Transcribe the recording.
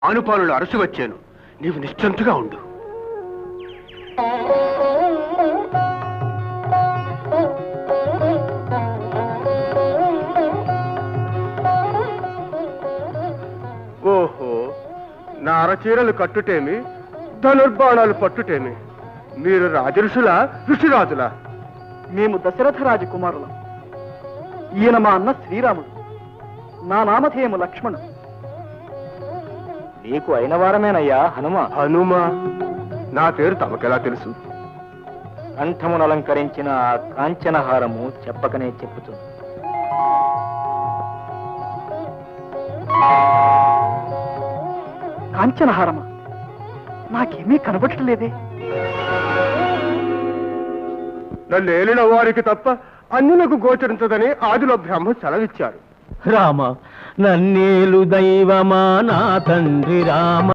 ఆనుపానులు అరసి వచ్చాను. నీవు నిశ్చంతగా ఉండు. ఓహో, నా అరచీరలు కట్టుటేమి, ధనుర్బాణాలు పట్టుటేమి. మీరు రాజఋషులా, ఋషిరాజులా? మేము దశరథ రాజకుమారులం. ఈయన మా అన్న శ్రీరాముడు. నా నామధేయము లక్ష్మణుడు. నీకు అయిన వారమేనయ్యా హనుమ. హనుమ? నా పేరు తమకెలా తెలుసు? కంఠమును అలంకరించిన ఆ కాంచనహారము చెప్పకనే చెప్పుతుంది. కాంచనహారమా? నాకేమీ కనబట్టలేదే. నన్ను ఏలిన వారికి తప్ప అన్యులకు గోచరించదని ఆదిలో బ్రహ్మ సెలవిచ్చారు. రామ నన్నేలు దైవమా నా తండ్రి రామ.